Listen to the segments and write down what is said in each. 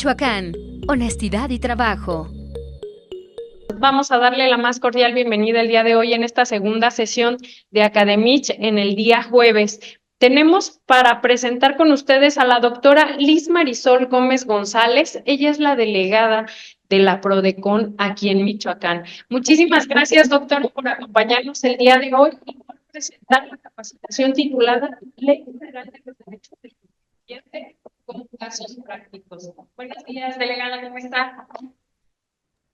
Michoacán, honestidad y trabajo. Vamos a darle la más cordial bienvenida el día de hoy en esta segunda sesión de Academich en el día jueves. Tenemos para presentar con ustedes a la doctora Liz Marisol Gómez González. Ella es la delegada de la PRODECON aquí en Michoacán. Muchísimas gracias, doctora, por acompañarnos el día de hoy y por presentar la capacitación titulada Ley Federal de los Derechos del Contribuyente con casos prácticos. Buenos días, delegada, ¿cómo está?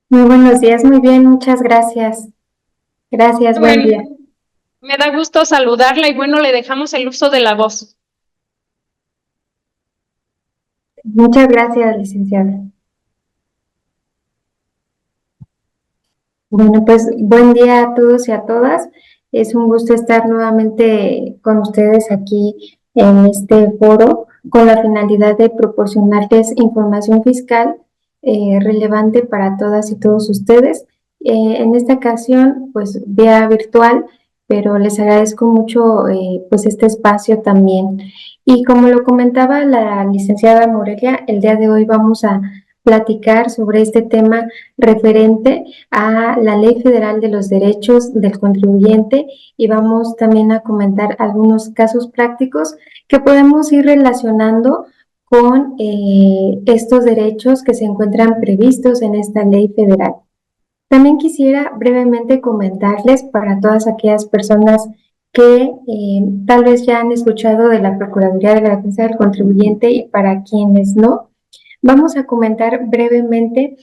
Muy buenos días, muy bien, muchas gracias. Gracias, buen día. Me da gusto saludarla y bueno, le dejamos el uso de la voz. Muchas gracias, licenciada. Bueno, pues buen día a todos y a todas. Es un gusto estar nuevamente con ustedes aquí en este foro con la finalidad de proporcionarles información fiscal relevante para todas y todos ustedes. En esta ocasión, pues vía virtual, pero les agradezco mucho pues este espacio también. Y como lo comentaba la licenciada Morelia, el día de hoy vamos a platicar sobre este tema referente a la Ley Federal de los Derechos del Contribuyente y vamos también a comentar algunos casos prácticos que podemos ir relacionando con estos derechos que se encuentran previstos en esta ley federal. También quisiera brevemente comentarles para todas aquellas personas que tal vez ya han escuchado de la Procuraduría de la Defensa del Contribuyente y para quienes no, vamos a comentar brevemente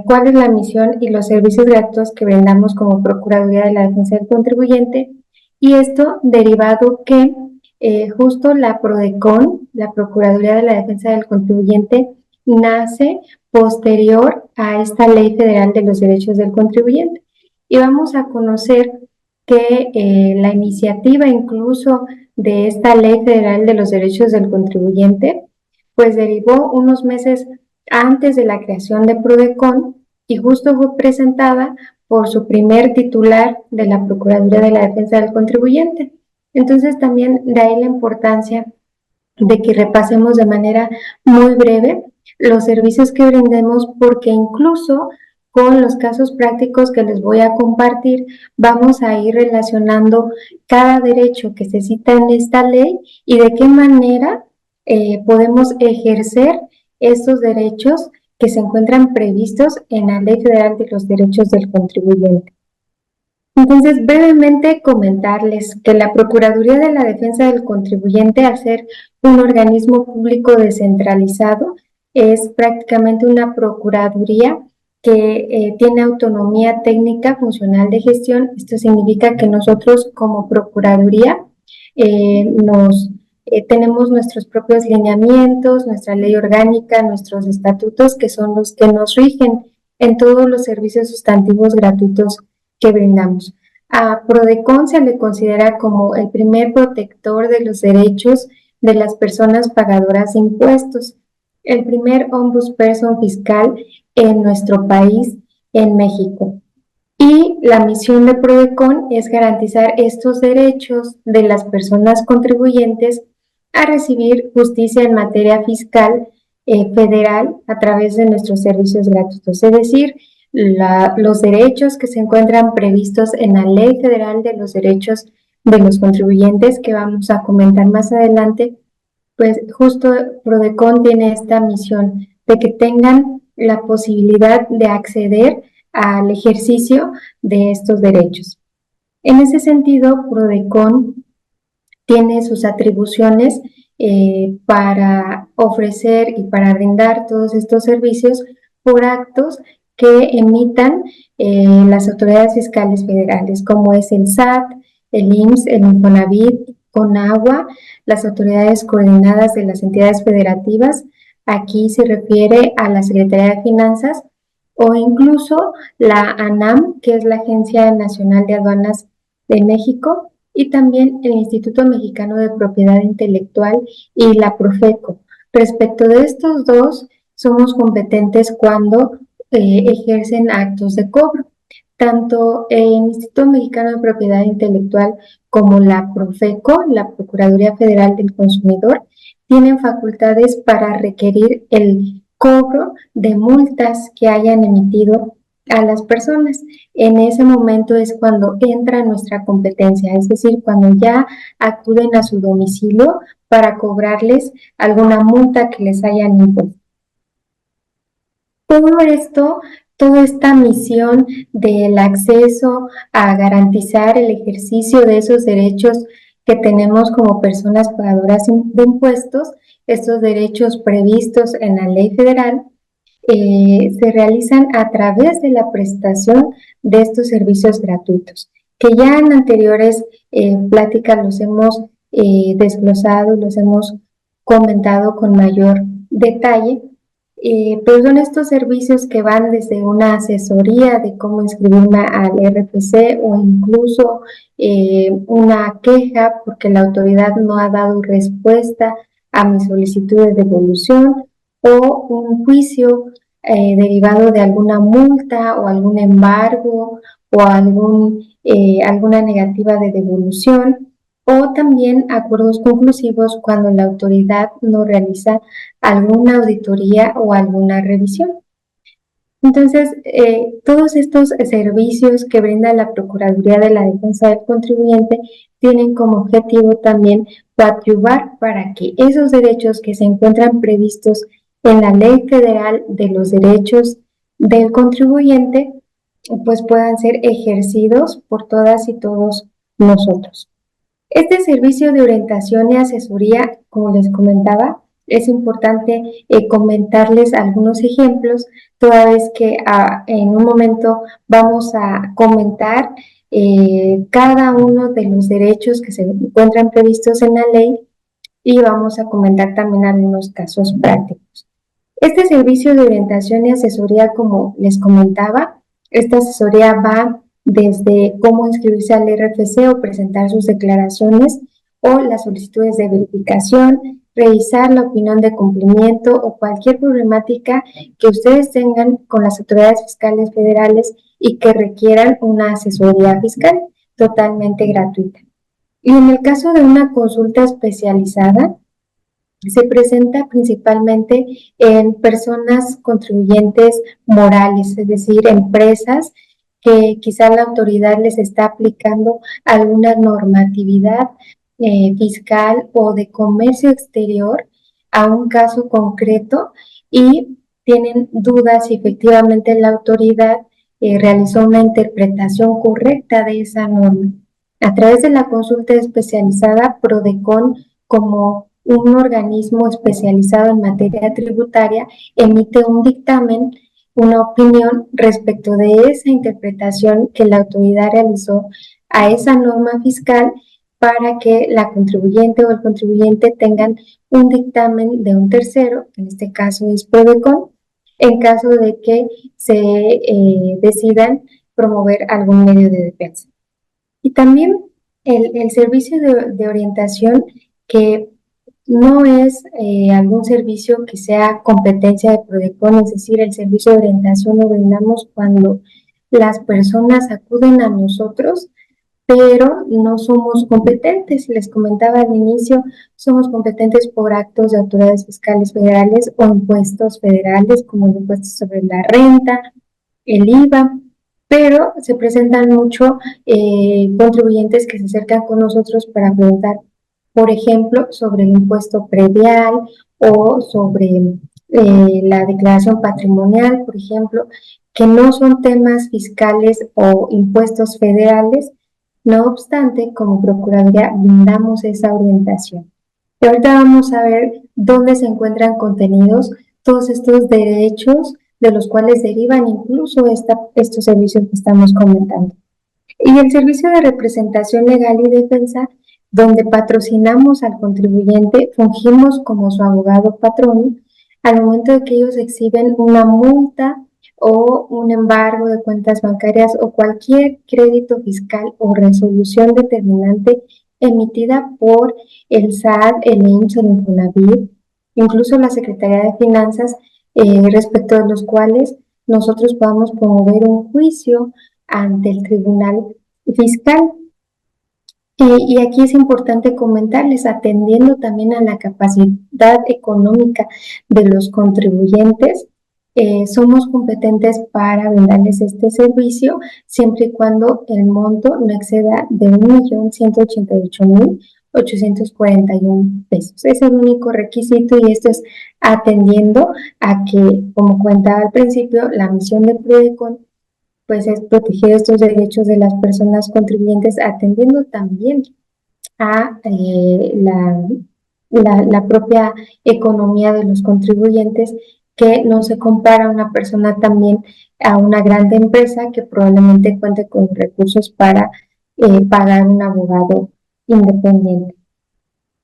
cuál es la misión y los servicios gratuitos que brindamos como Procuraduría de la Defensa del Contribuyente y esto derivado que justo la PRODECON, la Procuraduría de la Defensa del Contribuyente, nace posterior a esta Ley Federal de los Derechos del Contribuyente. Y vamos a conocer que la iniciativa incluso de esta Ley Federal de los Derechos del Contribuyente pues derivó unos meses antes de la creación de PRODECON y justo fue presentada por su primer titular de la Procuraduría de la Defensa del Contribuyente. Entonces también de ahí la importancia de que repasemos de manera muy breve los servicios que brindemos porque incluso con los casos prácticos que les voy a compartir vamos a ir relacionando cada derecho que se cita en esta ley y de qué manera podemos ejercer estos derechos que se encuentran previstos en la Ley Federal de los Derechos del Contribuyente. Entonces, brevemente comentarles que la Procuraduría de la Defensa del Contribuyente, al ser un organismo público descentralizado, es prácticamente una procuraduría que tiene autonomía técnica funcional de gestión. Esto significa que nosotros como Procuraduría tenemos nuestros propios lineamientos, nuestra ley orgánica, nuestros estatutos, que son los que nos rigen en todos los servicios sustantivos gratuitos que brindamos. A PRODECON se le considera como el primer protector de los derechos de las personas pagadoras de impuestos, el primer ombudsperson fiscal en nuestro país, en México. Y la misión de PRODECON es garantizar estos derechos de las personas contribuyentes a recibir justicia en materia fiscal federal a través de nuestros servicios gratuitos, es decir, los derechos que se encuentran previstos en la Ley Federal de los Derechos de los Contribuyentes que vamos a comentar más adelante, pues justo PRODECON tiene esta misión de que tengan la posibilidad de acceder al ejercicio de estos derechos. En ese sentido, PRODECON tiene sus atribuciones para ofrecer y para brindar todos estos servicios por actos que emitan las autoridades fiscales federales, como es el SAT, el IMSS, el Infonavit, CONAGUA, las autoridades coordinadas de las entidades federativas. Aquí se refiere a la Secretaría de Finanzas o incluso la ANAM, que es la Agencia Nacional de Aduanas de México, y también el Instituto Mexicano de Propiedad Intelectual y la Profeco. Respecto de estos dos, somos competentes cuando ejercen actos de cobro. Tanto el Instituto Mexicano de Propiedad Intelectual como la Profeco, la Procuraduría Federal del Consumidor, tienen facultades para requerir el cobro de multas que hayan emitido a las personas. En ese momento es cuando entra nuestra competencia, es decir, cuando ya acuden a su domicilio para cobrarles alguna multa que les hayan impuesto. Todo esto, toda esta misión del acceso a garantizar el ejercicio de esos derechos que tenemos como personas pagadoras de impuestos, estos derechos previstos en la ley federal, se realizan a través de la prestación de estos servicios gratuitos, que ya en anteriores pláticas los hemos desglosado, los hemos comentado con mayor detalle, pero son estos servicios que van desde una asesoría de cómo inscribirme al RFC o incluso una queja porque la autoridad no ha dado respuesta a mi solicitud de devolución, o un juicio derivado de alguna multa o algún embargo o alguna negativa de devolución, o también acuerdos conclusivos cuando la autoridad no realiza alguna auditoría o alguna revisión. Entonces, todos estos servicios que brinda la Procuraduría de la Defensa del Contribuyente tienen como objetivo también coadyuvar para que esos derechos que se encuentran previstos en la Ley Federal de los Derechos del Contribuyente, pues puedan ser ejercidos por todas y todos nosotros. Este servicio de orientación y asesoría, como les comentaba, es importante comentarles algunos ejemplos, toda vez que en un momento vamos a comentar cada uno de los derechos que se encuentran previstos en la ley y vamos a comentar también algunos casos prácticos. Este servicio de orientación y asesoría, como les comentaba, esta asesoría va desde cómo inscribirse al RFC o presentar sus declaraciones o las solicitudes de verificación, revisar la opinión de cumplimiento o cualquier problemática que ustedes tengan con las autoridades fiscales federales y que requieran una asesoría fiscal totalmente gratuita. Y en el caso de una consulta especializada, se presenta principalmente en personas contribuyentes morales, es decir, empresas que quizá la autoridad les está aplicando alguna normatividad fiscal o de comercio exterior a un caso concreto y tienen dudas si efectivamente la autoridad realizó una interpretación correcta de esa norma. A través de la consulta especializada, PRODECON, como un organismo especializado en materia tributaria, emite un dictamen, una opinión respecto de esa interpretación que la autoridad realizó a esa norma fiscal para que la contribuyente o el contribuyente tengan un dictamen de un tercero, que en este caso es PRODECON, en caso de que se decidan promover algún medio de defensa. Y también el servicio de orientación, que no es algún servicio que sea competencia de PRODECON, es decir, el servicio de orientación lo brindamos cuando las personas acuden a nosotros, pero no somos competentes. Les comentaba al inicio, somos competentes por actos de autoridades fiscales federales o impuestos federales, como el impuesto sobre la renta, el IVA, pero se presentan mucho contribuyentes que se acercan con nosotros para preguntar, por ejemplo, sobre el impuesto predial o sobre la declaración patrimonial, por ejemplo, que no son temas fiscales o impuestos federales. No obstante, como Procuraduría brindamos esa orientación. Y ahorita vamos a ver dónde se encuentran contenidos todos estos derechos de los cuales derivan incluso estos servicios que estamos comentando. Y el servicio de representación legal y defensa, donde patrocinamos al contribuyente, fungimos como su abogado patrón al momento de que ellos exhiben una multa o un embargo de cuentas bancarias o cualquier crédito fiscal o resolución determinante emitida por el SAT, el IMSS, el Infonavit, incluso la Secretaría de Finanzas, respecto de los cuales nosotros podamos promover un juicio ante el Tribunal Fiscal. Y aquí es importante comentarles, atendiendo también a la capacidad económica de los contribuyentes, somos competentes para brindarles este servicio siempre y cuando el monto no exceda de 1.188.841 pesos. Es el único requisito y esto es atendiendo a que, como comentaba al principio, la misión de PRODECON pues es proteger estos derechos de las personas contribuyentes, atendiendo también a la propia economía de los contribuyentes, que no se compara una persona también a una grande empresa que probablemente cuente con recursos para pagar un abogado independiente.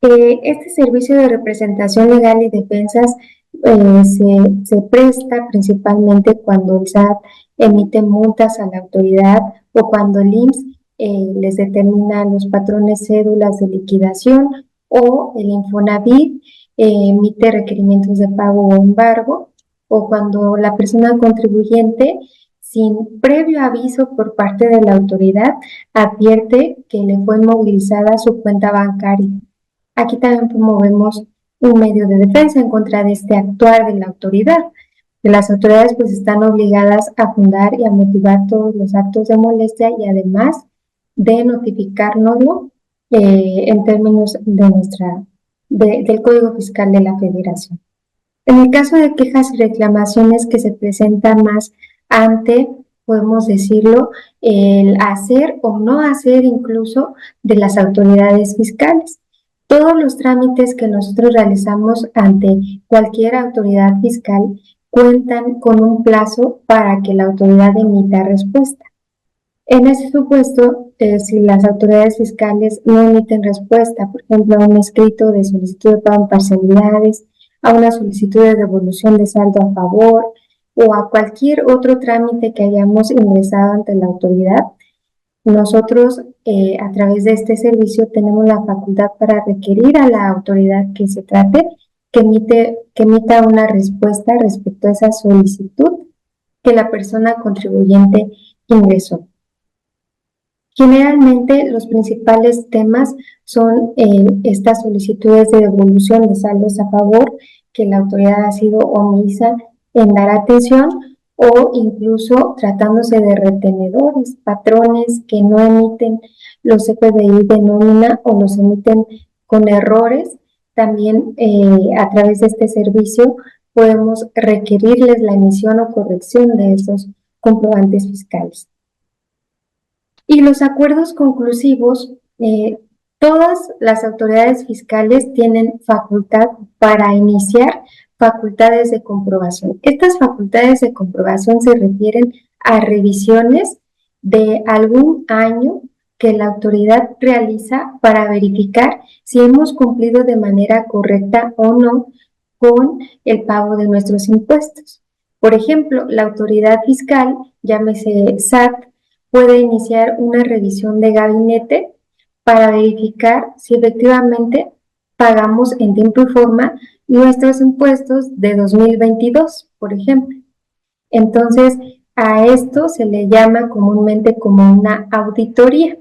Este servicio de representación legal y defensas se presta principalmente cuando el SAT emite multas a la autoridad o cuando el IMSS les determina los patrones cédulas de liquidación o el Infonavit emite requerimientos de pago o embargo, o cuando la persona contribuyente, sin previo aviso por parte de la autoridad, advierte que le fue inmovilizada su cuenta bancaria. Aquí también promovemos un medio de defensa en contra de este actuar de la autoridad. Las autoridades pues están obligadas a fundar y a motivar todos los actos de molestia y además de notificárnoslo en términos del Código Fiscal de la Federación. En el caso de quejas y reclamaciones que se presentan más ante, podemos decirlo, el hacer o no hacer incluso de las autoridades fiscales. Todos los trámites que nosotros realizamos ante cualquier autoridad fiscal cuentan con un plazo para que la autoridad emita respuesta. En ese supuesto, si las autoridades fiscales no emiten respuesta, por ejemplo, a un escrito de solicitud de pago en parcialidades, a una solicitud de devolución de saldo a favor o a cualquier otro trámite que hayamos ingresado ante la autoridad, nosotros a través de este servicio tenemos la facultad para requerir a la autoridad que se trate que emita una respuesta respecto a esa solicitud que la persona contribuyente ingresó. Generalmente los principales temas son estas solicitudes de devolución de saldos a favor, que la autoridad ha sido omisa en dar atención, o incluso tratándose de retenedores, patrones que no emiten los CFDI de nómina o los emiten con errores. También a través de este servicio podemos requerirles la emisión o corrección de esos comprobantes fiscales. Y los acuerdos conclusivos, todas las autoridades fiscales tienen facultad para iniciar facultades de comprobación. Estas facultades de comprobación se refieren a revisiones de algún año que la autoridad realiza para verificar si hemos cumplido de manera correcta o no con el pago de nuestros impuestos. Por ejemplo, la autoridad fiscal, llámese SAT, puede iniciar una revisión de gabinete para verificar si efectivamente pagamos en tiempo y forma nuestros impuestos de 2022, por ejemplo. Entonces, a esto se le llama comúnmente como una auditoría.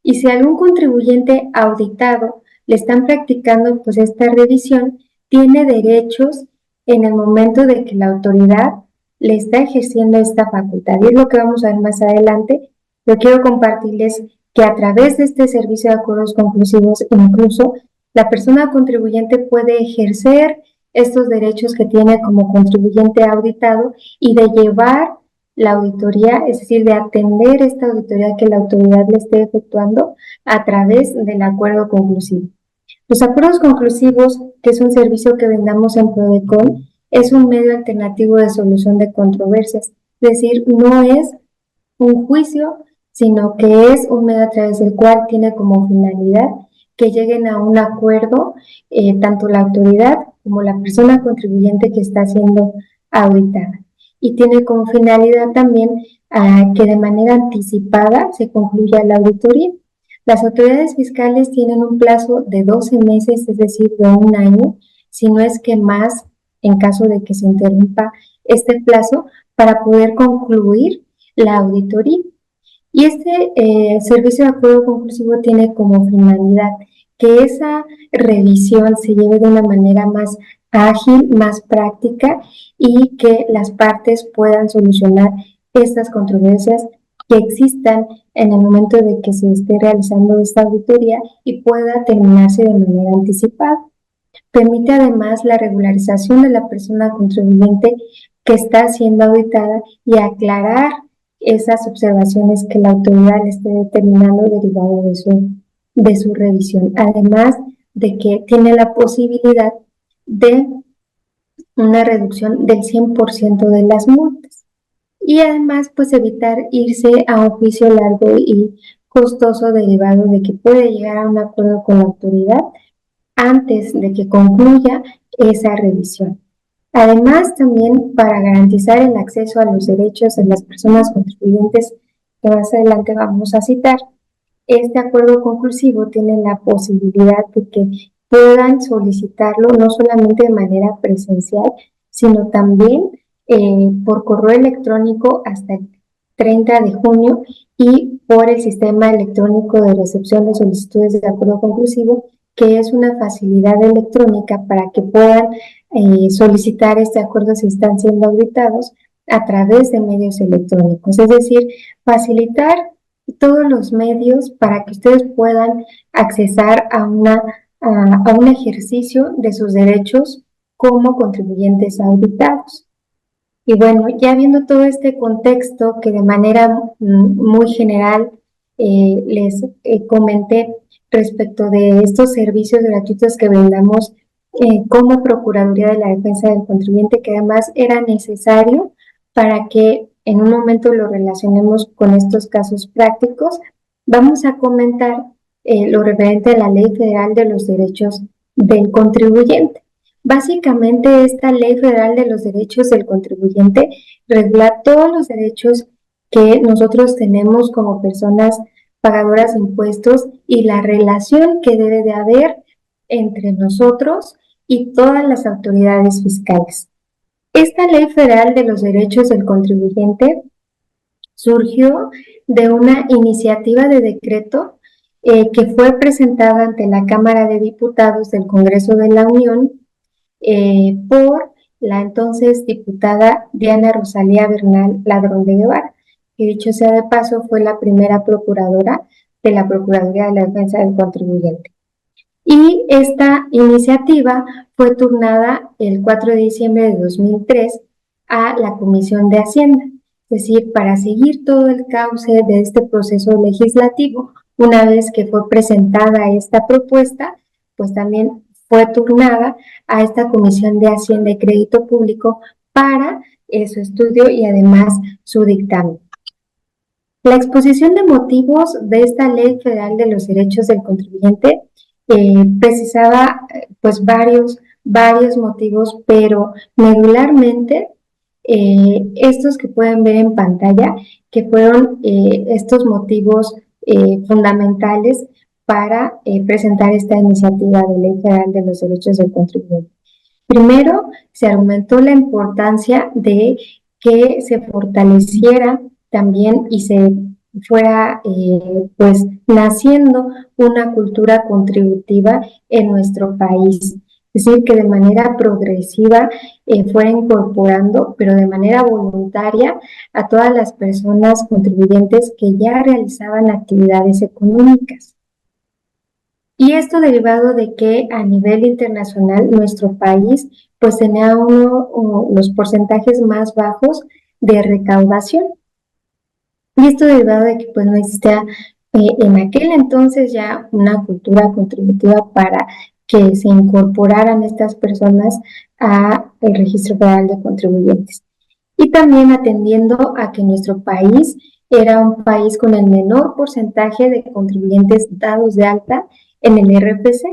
Y si algún contribuyente auditado le están practicando pues esta revisión, tiene derechos en el momento de que la autoridad le está ejerciendo esta facultad. Y es lo que vamos a ver más adelante. Yo quiero compartirles que a través de este servicio de acuerdos conclusivos, incluso la persona contribuyente puede ejercer estos derechos que tiene como contribuyente auditado y de llevar la auditoría, es decir, de atender esta auditoría que la autoridad le esté efectuando a través del acuerdo conclusivo. Los acuerdos conclusivos, que es un servicio que brindamos en PRODECON, es un medio alternativo de solución de controversias, es decir, no es un juicio, sino que es un medio a través del cual tiene como finalidad que lleguen a un acuerdo tanto la autoridad como la persona contribuyente que está siendo auditada. Y tiene como finalidad también que de manera anticipada se concluya la auditoría. Las autoridades fiscales tienen un plazo de 12 meses, es decir, de un año, si no es que más, en caso de que se interrumpa este plazo, para poder concluir la auditoría. Y este servicio de acuerdo conclusivo tiene como finalidad que esa revisión se lleve de una manera más ágil, más práctica y que las partes puedan solucionar estas controversias que existan en el momento de que se esté realizando esta auditoría y pueda terminarse de manera anticipada. Permite además la regularización de la persona contribuyente que está siendo auditada y aclarar esas observaciones que la autoridad le esté determinando derivado de su revisión. Además de que tiene la posibilidad de una reducción del 100% de las multas. Y además, pues evitar irse a un juicio largo y costoso derivado de que puede llegar a un acuerdo con la autoridad antes de que concluya esa revisión. Además, también para garantizar el acceso a los derechos de las personas contribuyentes que más adelante vamos a citar, este acuerdo conclusivo tiene la posibilidad de que puedan solicitarlo no solamente de manera presencial, sino también por correo electrónico hasta el 30 de junio y por el sistema electrónico de recepción de solicitudes de acuerdo conclusivo, que es una facilidad electrónica para que puedan solicitar este acuerdo si están siendo auditados a través de medios electrónicos. Es decir, facilitar todos los medios para que ustedes puedan accesar a un ejercicio de sus derechos como contribuyentes auditados. Y bueno, ya viendo todo este contexto que de manera muy general les comenté respecto de estos servicios gratuitos que brindamos como Procuraduría de la Defensa del Contribuyente, que además era necesario para que en un momento lo relacionemos con estos casos prácticos, vamos a comentar lo referente a la Ley Federal de los Derechos del Contribuyente. Básicamente, esta Ley Federal de los Derechos del Contribuyente regula todos los derechos que nosotros tenemos como personas pagadoras de impuestos y la relación que debe de haber entre nosotros y todas las autoridades fiscales. Esta Ley Federal de los Derechos del Contribuyente surgió de una iniciativa de decreto que fue presentada ante la Cámara de Diputados del Congreso de la Unión por la entonces diputada Diana Rosalía Bernal Ladrón de Guevara, que dicho sea de paso fue la primera procuradora de la Procuraduría de la Defensa del Contribuyente. Y esta iniciativa fue turnada el 4 de diciembre de 2003 a la Comisión de Hacienda, es decir, para seguir todo el cauce de este proceso legislativo. Una vez que fue presentada esta propuesta, pues también fue turnada a esta Comisión de Hacienda y Crédito Público para su estudio y además su dictamen. La exposición de motivos de esta Ley Federal de los Derechos del Contribuyente precisaba pues varios motivos, pero medularmente estos que pueden ver en pantalla, que fueron estos motivos fundamentales para presentar esta iniciativa de Ley Federal de los Derechos del Contribuyente. Primero, se argumentó la importancia de que se fortaleciera también y se fuera pues naciendo una cultura contributiva en nuestro país. Es decir, que de manera progresiva fuera incorporando, pero de manera voluntaria, a todas las personas contribuyentes que ya realizaban actividades económicas. Y esto derivado de que a nivel internacional nuestro país pues tenía los porcentajes más bajos de recaudación. Y esto derivado de que pues no existía en aquel entonces ya una cultura contributiva para que se incorporaran estas personas al Registro Federal de Contribuyentes. Y también atendiendo a que nuestro país era un país con el menor porcentaje de contribuyentes dados de alta en el RFC.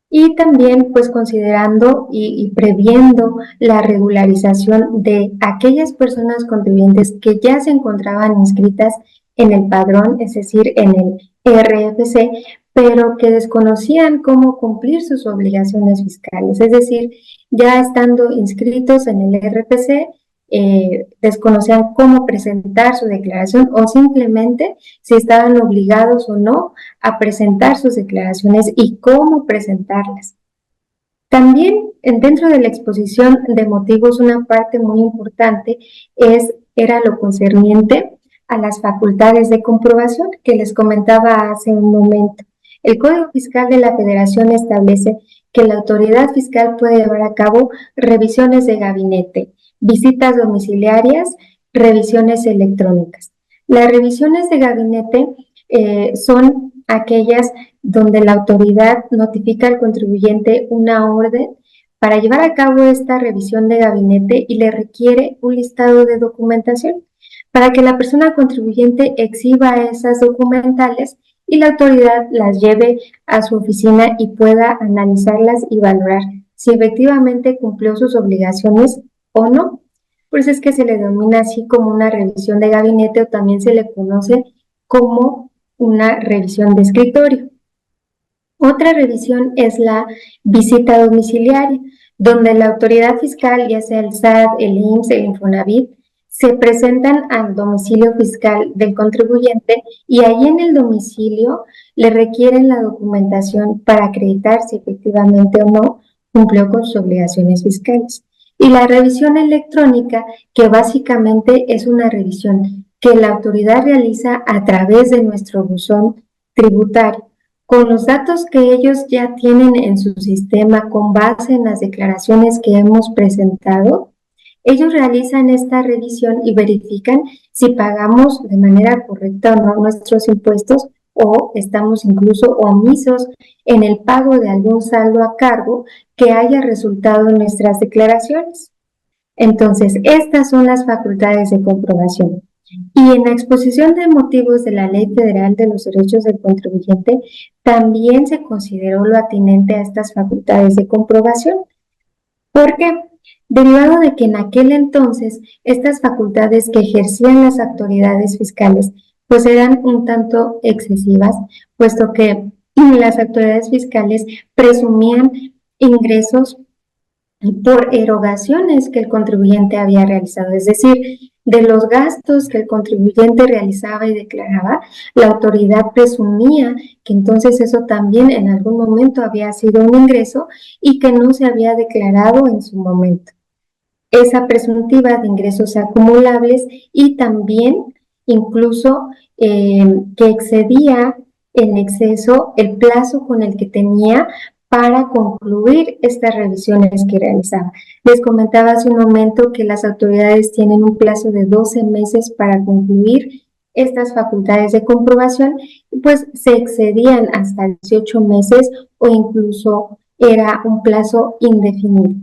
Y también pues considerando y previendo la regularización de aquellas personas contribuyentes que ya se encontraban inscritas en el padrón, es decir, en el RFC, pero que desconocían cómo cumplir sus obligaciones fiscales. Es decir, ya estando inscritos en el RFC, desconocían cómo presentar su declaración o simplemente si estaban obligados o no a presentar sus declaraciones y cómo presentarlas. También dentro de la exposición de motivos, una parte muy importante era lo concerniente a las facultades de comprobación que les comentaba hace un momento. El Código Fiscal de la Federación establece que la autoridad fiscal puede llevar a cabo revisiones de gabinete, visitas domiciliarias, revisiones electrónicas. Las revisiones de gabinete son aquellas donde la autoridad notifica al contribuyente una orden para llevar a cabo esta revisión de gabinete y le requiere un listado de documentación para que la persona contribuyente exhiba esas documentales y la autoridad las lleve a su oficina y pueda analizarlas y valorar si efectivamente cumplió sus obligaciones o no. Por eso es que se le denomina así como una revisión de gabinete o también se le conoce como una revisión de escritorio. Otra revisión es la visita domiciliaria, donde la autoridad fiscal, ya sea el SAT, el IMSS, el Infonavit, se presentan al domicilio fiscal del contribuyente y ahí en el domicilio le requieren la documentación para acreditar si efectivamente o no cumplió con sus obligaciones fiscales. Y la revisión electrónica, que básicamente es una revisión que la autoridad realiza a través de nuestro buzón tributario, con los datos que ellos ya tienen en su sistema con base en las declaraciones que hemos presentado. Ellos realizan esta revisión y verifican si pagamos de manera correcta o no nuestros impuestos o estamos incluso omisos en el pago de algún saldo a cargo que haya resultado en nuestras declaraciones. Entonces, estas son las facultades de comprobación. Y en la exposición de motivos de la Ley Federal de los Derechos del Contribuyente también se consideró lo atinente a estas facultades de comprobación. ¿Por qué? Derivado de que en aquel entonces estas facultades que ejercían las autoridades fiscales pues eran un tanto excesivas, puesto que las autoridades fiscales presumían ingresos por erogaciones que el contribuyente había realizado, es decir, de los gastos que el contribuyente realizaba y declaraba, la autoridad presumía que entonces eso también en algún momento había sido un ingreso y que no se había declarado en su momento. Esa presuntiva de ingresos acumulables y también incluso que excedía en exceso el plazo con el que tenía para concluir estas revisiones que realizaba. Les comentaba hace un momento que las autoridades tienen un plazo de 12 meses para concluir estas facultades de comprobación, pues se excedían hasta 18 meses o incluso era un plazo indefinido.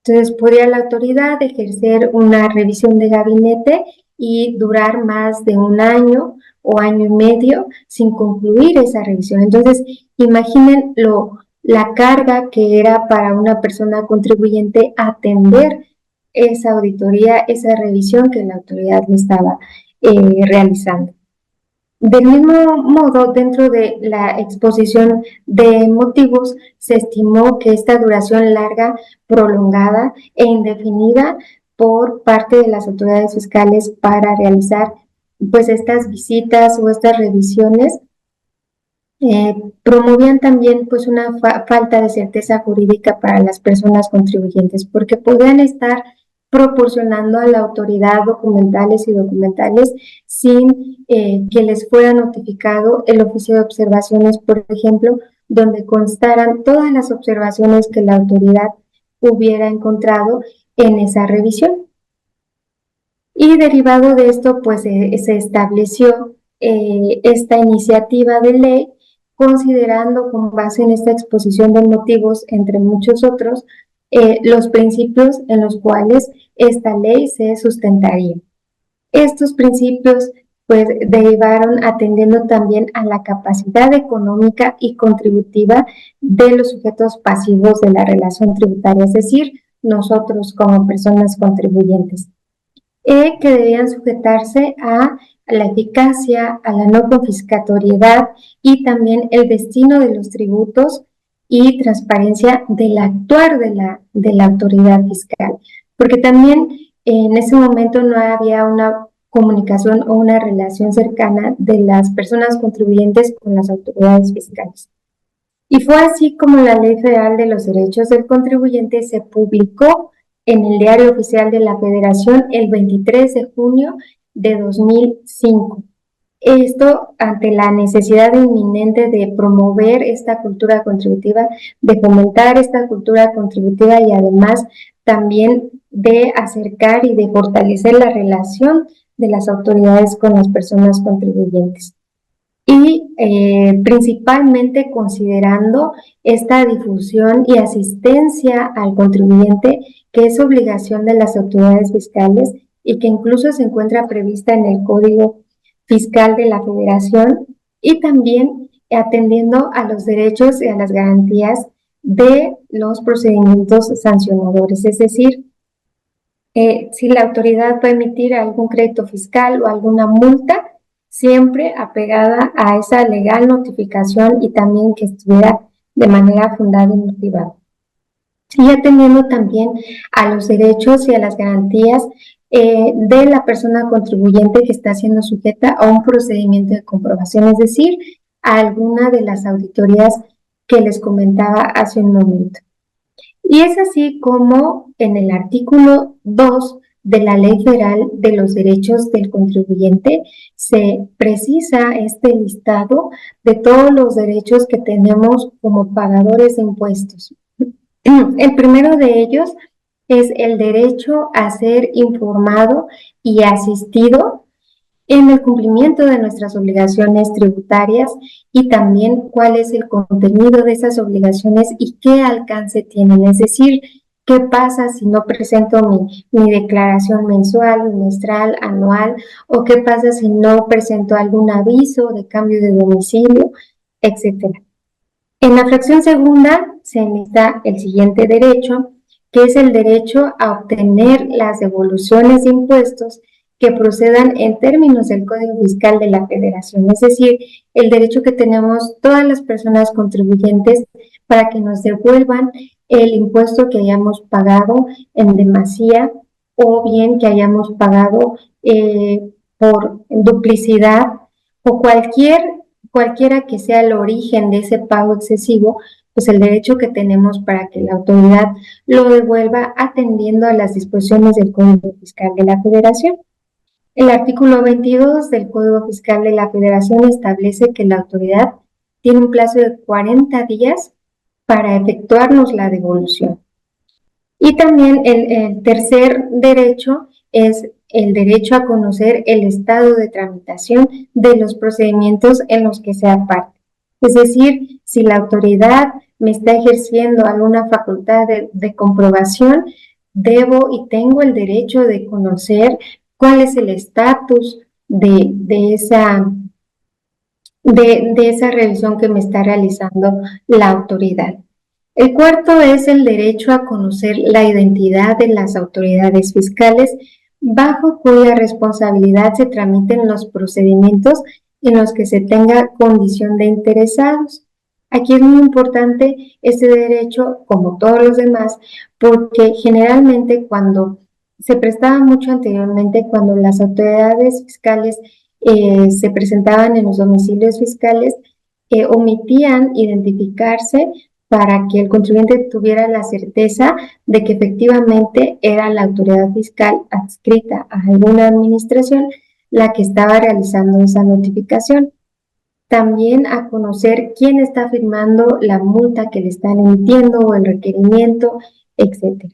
Entonces, podría la autoridad ejercer una revisión de gabinete y durar más de un año o año y medio sin concluir esa revisión. Entonces, imaginen la carga que era para una persona contribuyente atender esa auditoría, esa revisión que la autoridad le estaba realizando. Del mismo modo, dentro de la exposición de motivos, se estimó que esta duración larga, prolongada e indefinida por parte de las autoridades fiscales para realizar pues estas visitas o estas revisiones promovían también pues una falta de certeza jurídica para las personas contribuyentes, porque podían estar proporcionando a la autoridad documentales y documentales sin que les fuera notificado el oficio de observaciones, por ejemplo, donde constaran todas las observaciones que la autoridad hubiera encontrado en esa revisión. Y derivado de esto, pues se estableció esta iniciativa de ley, considerando con base en esta exposición de motivos, entre muchos otros, los principios en los cuales esta ley se sustentaría. Estos principios pues derivaron atendiendo también a la capacidad económica y contributiva de los sujetos pasivos de la relación tributaria, es decir, nosotros como personas contribuyentes, que debían sujetarse a la eficacia, a la no confiscatoriedad y también el destino de los tributos y transparencia del actuar de la autoridad fiscal. Porque también en ese momento no había una comunicación o una relación cercana de las personas contribuyentes con las autoridades fiscales. Y fue así como la Ley Federal de los Derechos del Contribuyente se publicó en el Diario Oficial de la Federación el 23 de junio de 2005. Esto ante la necesidad inminente de promover esta cultura contributiva, de fomentar esta cultura contributiva y además también de acercar y de fortalecer la relación de las autoridades con las personas contribuyentes. Y principalmente considerando esta difusión y asistencia al contribuyente, que es obligación de las autoridades fiscales y que incluso se encuentra prevista en el Código Fiscal de la Federación, y también atendiendo a los derechos y a las garantías de los procedimientos sancionadores, es decir, si la autoridad va a emitir algún crédito fiscal o alguna multa, siempre apegada a esa legal notificación y también que estuviera de manera fundada y motivada. Y atendiendo también a los derechos y a las garantías de la persona contribuyente que está siendo sujeta a un procedimiento de comprobación, es decir, a alguna de las auditorías que les comentaba hace un momento. Y es así como en el artículo 2 de la Ley Federal de los Derechos del Contribuyente se precisa este listado de todos los derechos que tenemos como pagadores de impuestos. El primero de ellos es el derecho a ser informado y asistido en el cumplimiento de nuestras obligaciones tributarias y también cuál es el contenido de esas obligaciones y qué alcance tienen. Es decir, qué pasa si no presento mi declaración mensual, bimestral, anual, o qué pasa si no presento algún aviso de cambio de domicilio, etcétera. En la fracción segunda se necesita el siguiente derecho, que es el derecho a obtener las devoluciones de impuestos que procedan en términos del Código Fiscal de la Federación, es decir, el derecho que tenemos todas las personas contribuyentes para que nos devuelvan el impuesto que hayamos pagado en demasía o bien que hayamos pagado por duplicidad o cualquiera que sea el origen de ese pago excesivo, pues el derecho que tenemos para que la autoridad lo devuelva atendiendo a las disposiciones del Código Fiscal de la Federación. El artículo 22 del Código Fiscal de la Federación establece que la autoridad tiene un plazo de 40 días para efectuarnos la devolución. Y también el tercer derecho es el derecho a conocer el estado de tramitación de los procedimientos en los que sea parte. Es decir, si la autoridad me está ejerciendo alguna facultad de comprobación, debo y tengo el derecho de conocer cuál es el estatus de esa revisión que me está realizando la autoridad. El cuarto es el derecho a conocer la identidad de las autoridades fiscales bajo cuya responsabilidad se tramiten los procedimientos en los que se tenga condición de interesados. Aquí es muy importante este derecho, como todos los demás, porque generalmente cuando se prestaba mucho anteriormente, cuando las autoridades fiscales se presentaban en los domicilios fiscales, omitían identificarse para que el contribuyente tuviera la certeza de que efectivamente era la autoridad fiscal adscrita a alguna administración la que estaba realizando esa notificación. También a conocer quién está firmando la multa que le están emitiendo o el requerimiento, etc.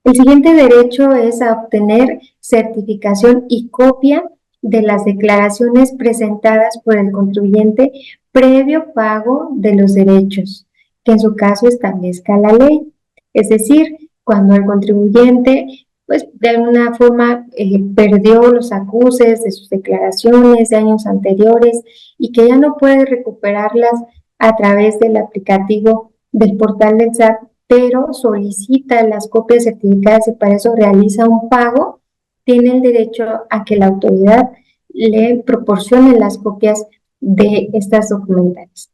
El siguiente derecho es a obtener certificación y copia de las declaraciones presentadas por el contribuyente previo pago de los derechos que en su caso establezca la ley. Es decir, cuando el contribuyente, pues de alguna forma perdió los acuses de sus declaraciones de años anteriores y que ya no puede recuperarlas a través del aplicativo del portal del SAT, pero solicita las copias certificadas y para eso realiza un pago, tiene el derecho a que la autoridad le proporcione las copias de estas documentales.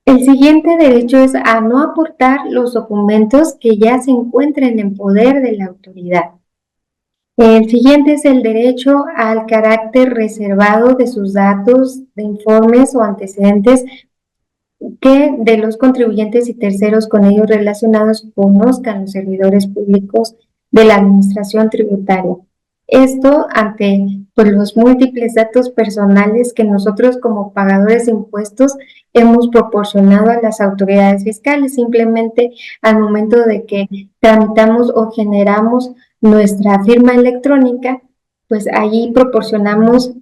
El siguiente derecho es a no aportar los documentos que ya se encuentren en poder de la autoridad. El siguiente es el derecho al carácter reservado de sus datos, de informes o antecedentes que de los contribuyentes y terceros con ellos relacionados conozcan los servidores públicos de la administración tributaria. Esto ante pues, los múltiples datos personales que nosotros como pagadores de impuestos hemos proporcionado a las autoridades fiscales. Simplemente al momento de que tramitamos o generamos nuestra firma electrónica, pues allí proporcionamos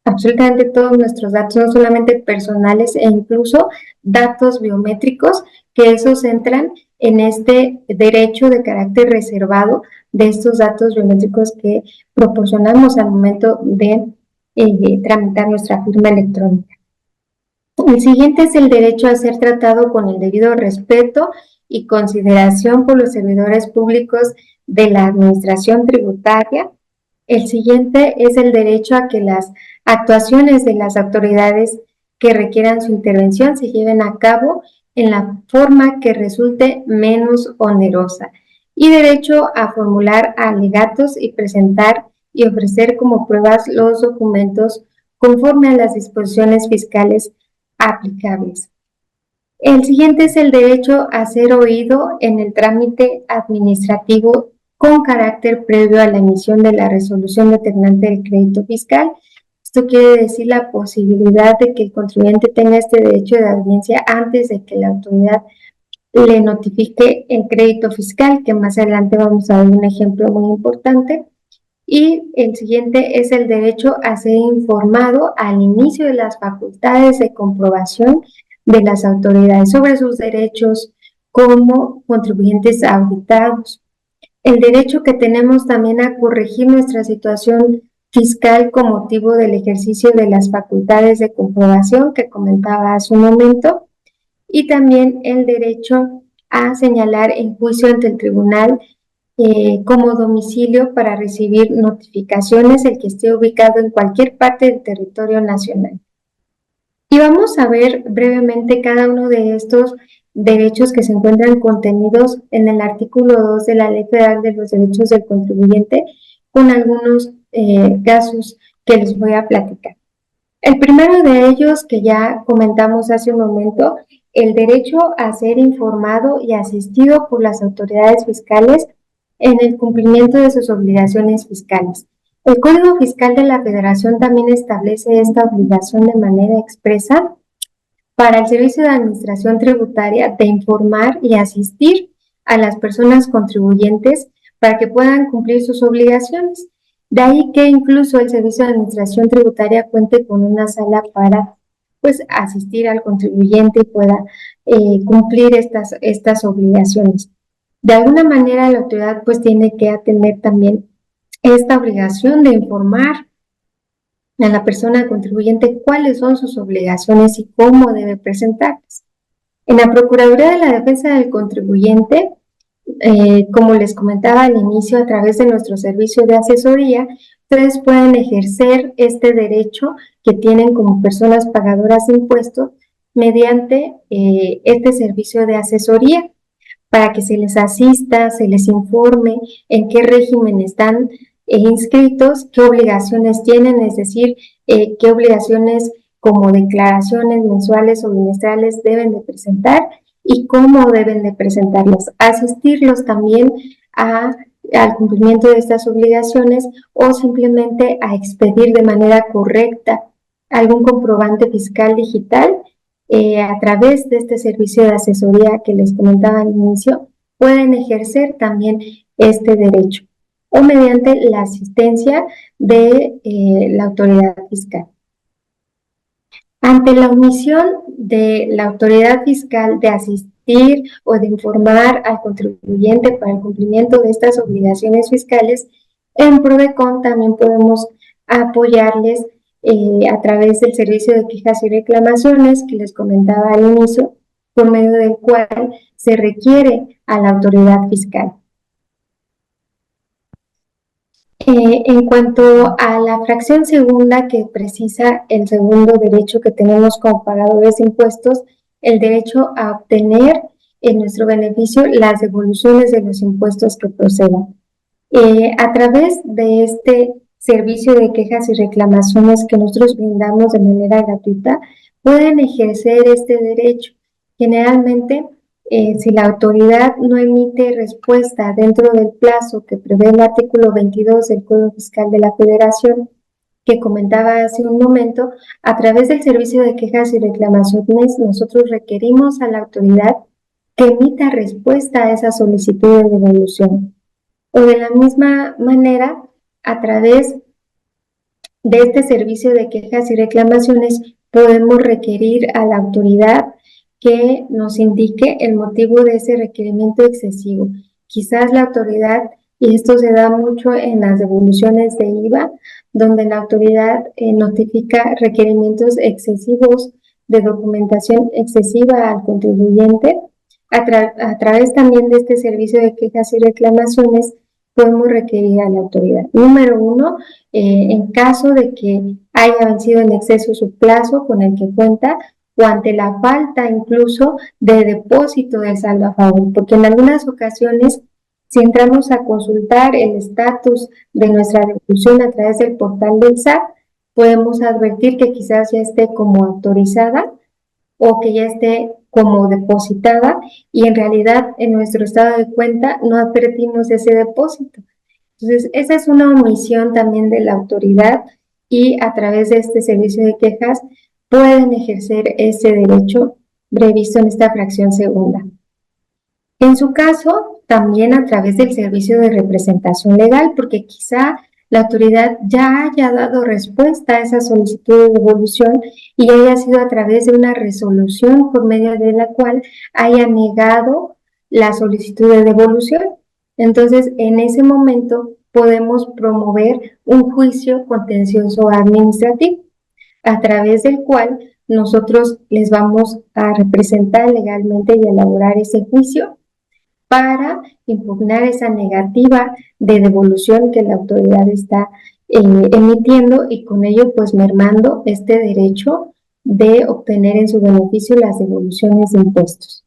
absolutamente todos nuestros datos, no solamente personales e incluso datos biométricos, que esos entran en este derecho de carácter reservado de estos datos biométricos que proporcionamos al momento de tramitar nuestra firma electrónica. El siguiente es el derecho a ser tratado con el debido respeto y consideración por los servidores públicos de la administración tributaria. El siguiente es el derecho a que las actuaciones de las autoridades que requieran su intervención se lleven a cabo en la forma que resulte menos onerosa. Y derecho a formular alegatos y presentar y ofrecer como pruebas los documentos conforme a las disposiciones fiscales aplicables. El siguiente es el derecho a ser oído en el trámite administrativo con carácter previo a la emisión de la resolución determinante del crédito fiscal. Esto quiere decir la posibilidad de que el contribuyente tenga este derecho de audiencia antes de que la autoridad le notifique el crédito fiscal, que más adelante vamos a ver un ejemplo muy importante. Y el siguiente es el derecho a ser informado al inicio de las facultades de comprobación de las autoridades sobre sus derechos como contribuyentes auditados. El derecho que tenemos también a corregir nuestra situación fiscal con motivo del ejercicio de las facultades de comprobación que comentaba hace un momento, y también el derecho a señalar en juicio ante el tribunal como domicilio para recibir notificaciones el que esté ubicado en cualquier parte del territorio nacional. Y vamos a ver brevemente cada uno de estos derechos que se encuentran contenidos en el artículo 2 de la Ley Federal de los Derechos del Contribuyente, con algunos casos que les voy a platicar. El primero de ellos, que ya comentamos hace un momento, el derecho a ser informado y asistido por las autoridades fiscales en el cumplimiento de sus obligaciones fiscales. El Código Fiscal de la Federación también establece esta obligación de manera expresa para el Servicio de Administración Tributaria de informar y asistir a las personas contribuyentes para que puedan cumplir sus obligaciones. De ahí que incluso el Servicio de Administración Tributaria cuente con una sala para asistir al contribuyente y pueda cumplir estas obligaciones. De alguna manera la autoridad tiene que atender también esta obligación de informar a la persona contribuyente cuáles son sus obligaciones y cómo debe presentarlas. En la Procuraduría de la Defensa del Contribuyente, como les comentaba al inicio, a través de nuestro servicio de asesoría, ustedes pueden ejercer este derecho que tienen como personas pagadoras de impuestos mediante este servicio de asesoría, para que se les asista, se les informe en qué régimen están inscritos, qué obligaciones tienen, es decir, qué obligaciones como declaraciones mensuales o bimestrales deben de presentar y cómo deben de presentarlas. Asistirlos también al cumplimiento de estas obligaciones o simplemente a expedir de manera correcta algún comprobante fiscal digital. A través de este servicio de asesoría que les comentaba al inicio, pueden ejercer también este derecho o mediante la asistencia de la autoridad fiscal. Ante la omisión de la autoridad fiscal de asistir o de informar al contribuyente para el cumplimiento de estas obligaciones fiscales, en PRODECON también podemos apoyarles a través del servicio de quejas y reclamaciones que les comentaba al inicio, por medio del cual se requiere a la autoridad fiscal. En cuanto a la fracción segunda, que precisa el segundo derecho que tenemos como pagadores de impuestos, el derecho a obtener en nuestro beneficio las devoluciones de los impuestos que procedan. A través de este servicio de quejas y reclamaciones que nosotros brindamos de manera gratuita, pueden ejercer este derecho. Generalmente, si la autoridad no emite respuesta dentro del plazo que prevé el artículo 22 del Código Fiscal de la Federación, que comentaba hace un momento, a través del servicio de quejas y reclamaciones, nosotros requerimos a la autoridad que emita respuesta a esa solicitud de devolución. O de la misma manera, a través de este servicio de quejas y reclamaciones, podemos requerir a la autoridad que nos indique el motivo de ese requerimiento excesivo. Quizás la autoridad, y esto se da mucho en las devoluciones de IVA, donde la autoridad notifica requerimientos excesivos de documentación excesiva al contribuyente. A través también de este servicio de quejas y reclamaciones, podemos requerir a la autoridad. Número 1, en caso de que haya vencido en exceso su plazo con el que cuenta, o ante la falta incluso de depósito del saldo a favor, porque en algunas ocasiones, si entramos a consultar el estatus de nuestra devolución a través del portal del SAT, podemos advertir que quizás ya esté como autorizada o que ya esté como depositada, y en realidad en nuestro estado de cuenta no advertimos ese depósito. Entonces, esa es una omisión también de la autoridad, y a través de este servicio de quejas pueden ejercer ese derecho previsto en esta fracción segunda. En su caso, también a través del servicio de representación legal, porque quizá la autoridad ya haya dado respuesta a esa solicitud de devolución y haya sido a través de una resolución por medio de la cual haya negado la solicitud de devolución. Entonces, en ese momento podemos promover un juicio contencioso administrativo, a través del cual nosotros les vamos a representar legalmente y elaborar ese juicio para impugnar esa negativa de devolución que la autoridad está emitiendo, y con ello pues mermando este derecho de obtener en su beneficio las devoluciones de impuestos.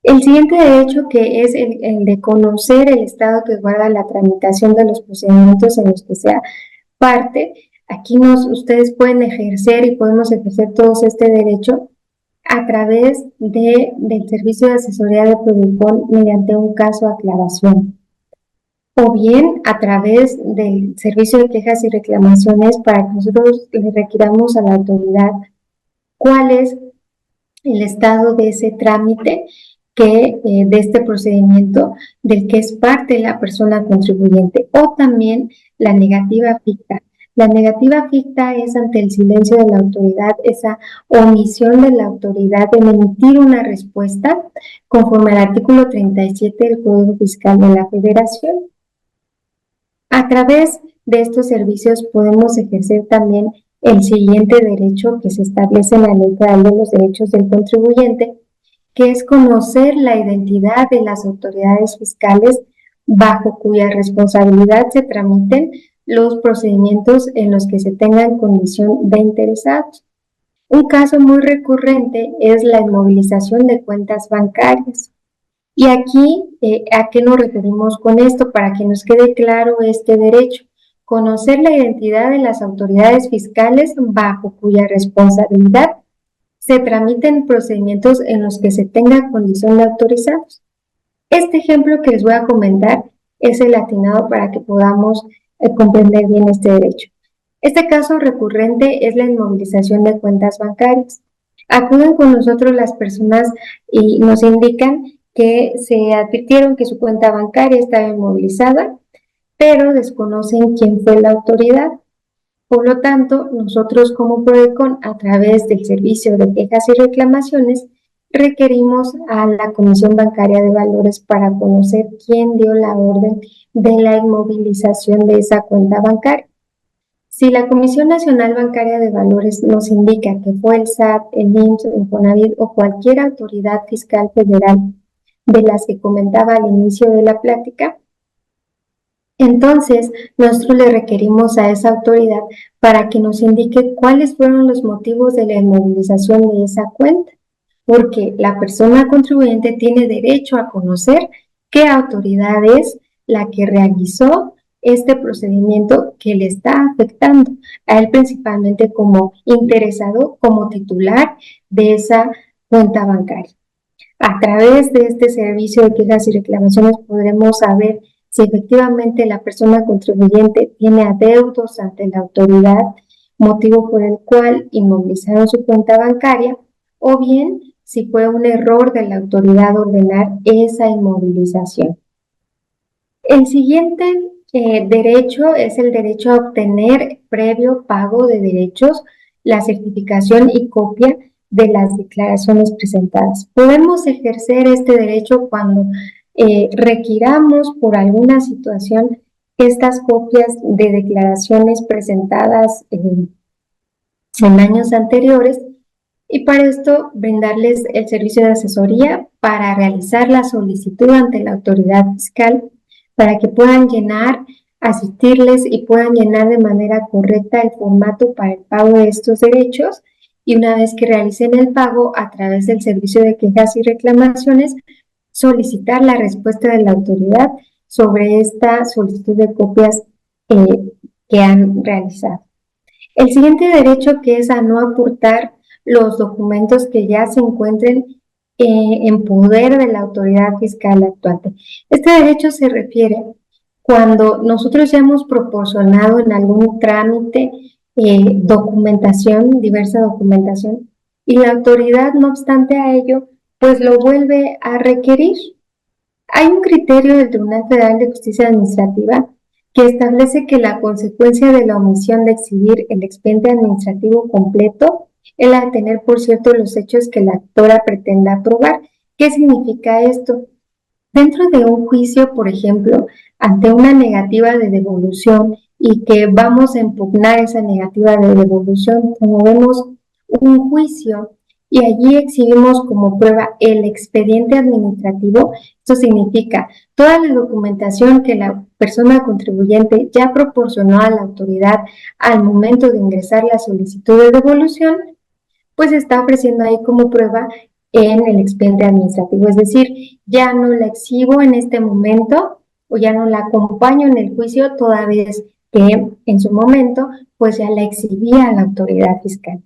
El siguiente derecho, que es el de conocer el estado que guarda la tramitación de los procedimientos en los que sea parte. Aquí ustedes pueden ejercer y podemos ejercer todos este derecho a través del servicio de asesoría de Prodicon mediante un caso de aclaración, o bien a través del servicio de quejas y reclamaciones, para que nosotros le requiramos a la autoridad cuál es el estado de ese trámite, de este procedimiento del que es parte la persona contribuyente, o también la negativa ficta. La negativa ficta es ante el silencio de la autoridad, esa omisión de la autoridad en emitir una respuesta conforme al artículo 37 del Código Fiscal de la Federación. A través de estos servicios podemos ejercer también el siguiente derecho que se establece en la Ley Federal de los Derechos del Contribuyente, que es conocer la identidad de las autoridades fiscales bajo cuya responsabilidad se tramiten los procedimientos en los que se tengan condición de interesados. Un caso muy recurrente es la inmovilización de cuentas bancarias. Y aquí, ¿a qué nos referimos con esto? Para que nos quede claro este derecho: conocer la identidad de las autoridades fiscales bajo cuya responsabilidad se tramiten procedimientos en los que se tenga condición de autorizados. Este ejemplo que les voy a comentar es el atinado para que podamos comprender bien este derecho. Este caso recurrente es la inmovilización de cuentas bancarias. Acuden con nosotros las personas y nos indican que se advirtieron que su cuenta bancaria estaba inmovilizada, pero desconocen quién fue la autoridad. Por lo tanto, nosotros como Prodicon, a través del servicio de quejas y reclamaciones, requerimos a la Comisión Bancaria de Valores para conocer quién dio la orden de la inmovilización de esa cuenta bancaria. Si la Comisión Nacional Bancaria de Valores nos indica que fue el SAT, el IMSS, el Infonavit o cualquier autoridad fiscal federal de las que comentaba al inicio de la plática, entonces nosotros le requerimos a esa autoridad para que nos indique cuáles fueron los motivos de la inmovilización de esa cuenta, porque la persona contribuyente tiene derecho a conocer qué autoridad es la que realizó este procedimiento que le está afectando a él principalmente como interesado, como titular de esa cuenta bancaria. A través de este servicio de quejas y reclamaciones podremos saber si efectivamente la persona contribuyente tiene adeudos ante la autoridad, motivo por el cual inmovilizaron su cuenta bancaria, o bien si fue un error de la autoridad ordenar esa inmovilización. El siguiente derecho es el derecho a obtener previo pago de derechos, la certificación y copia de las declaraciones presentadas. Podemos ejercer este derecho cuando requiramos por alguna situación estas copias de declaraciones presentadas en años anteriores, y para esto brindarles el servicio de asesoría para realizar la solicitud ante la autoridad fiscal para que puedan llenar, asistirles y puedan llenar de manera correcta el formato para el pago de estos derechos, y una vez que realicen el pago a través del servicio de quejas y reclamaciones, solicitar la respuesta de la autoridad sobre esta solicitud de copias que han realizado. El siguiente derecho, que es a no aportar los documentos que ya se encuentren en poder de la autoridad fiscal actuante. Este derecho se refiere cuando nosotros ya hemos proporcionado en algún trámite documentación, diversa documentación, y la autoridad, no obstante a ello, pues lo vuelve a requerir. Hay un criterio del Tribunal Federal de Justicia Administrativa que establece que la consecuencia de la omisión de exhibir el expediente administrativo completo es la de tener por cierto los hechos que la actora pretenda probar. ¿Qué significa esto? Dentro de un juicio, por ejemplo, ante una negativa de devolución y que vamos a impugnar esa negativa de devolución, promovemos un juicio y allí exhibimos como prueba el expediente administrativo. Esto significa toda la documentación que la persona contribuyente ya proporcionó a la autoridad al momento de ingresar la solicitud de devolución, pues está ofreciendo ahí como prueba en el expediente administrativo. Es decir, ya no la exhibo en este momento o ya no la acompaño en el juicio, toda vez que en su momento pues ya la exhibía a la autoridad fiscal.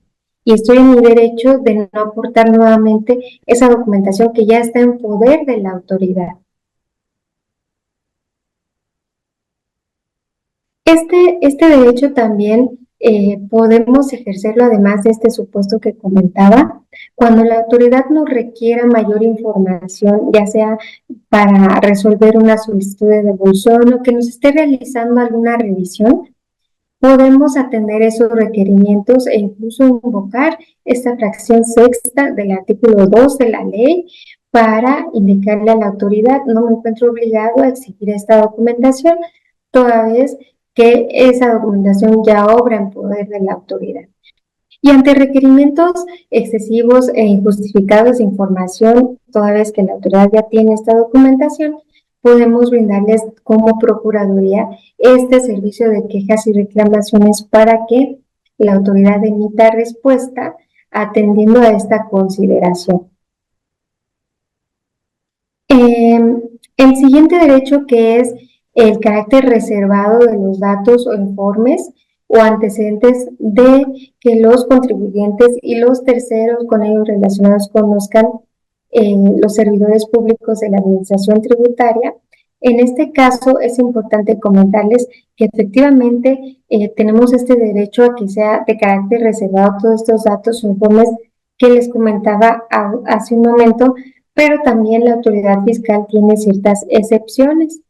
Y estoy en mi derecho de no aportar nuevamente esa documentación que ya está en poder de la autoridad. Este derecho también podemos ejercerlo, además de este supuesto que comentaba, cuando la autoridad nos requiera mayor información, ya sea para resolver una solicitud de devolución o que nos esté realizando alguna revisión. Podemos atender esos requerimientos e incluso invocar esta fracción sexta del artículo 2 de la ley para indicarle a la autoridad: no me encuentro obligado a exigir esta documentación, toda vez que esa documentación ya obra en poder de la autoridad. Y ante requerimientos excesivos e injustificados de información, toda vez que la autoridad ya tiene esta documentación, podemos brindarles como Procuraduría este servicio de quejas y reclamaciones para que la autoridad emita respuesta atendiendo a esta consideración. El siguiente derecho, que es el carácter reservado de los datos o informes o antecedentes de que los contribuyentes y los terceros con ellos relacionados conozcan los servidores públicos de la administración tributaria. En este caso es importante comentarles que efectivamente tenemos este derecho a que sea de carácter reservado todos estos datos o informes que les comentaba hace un momento, pero también la autoridad fiscal tiene ciertas excepciones,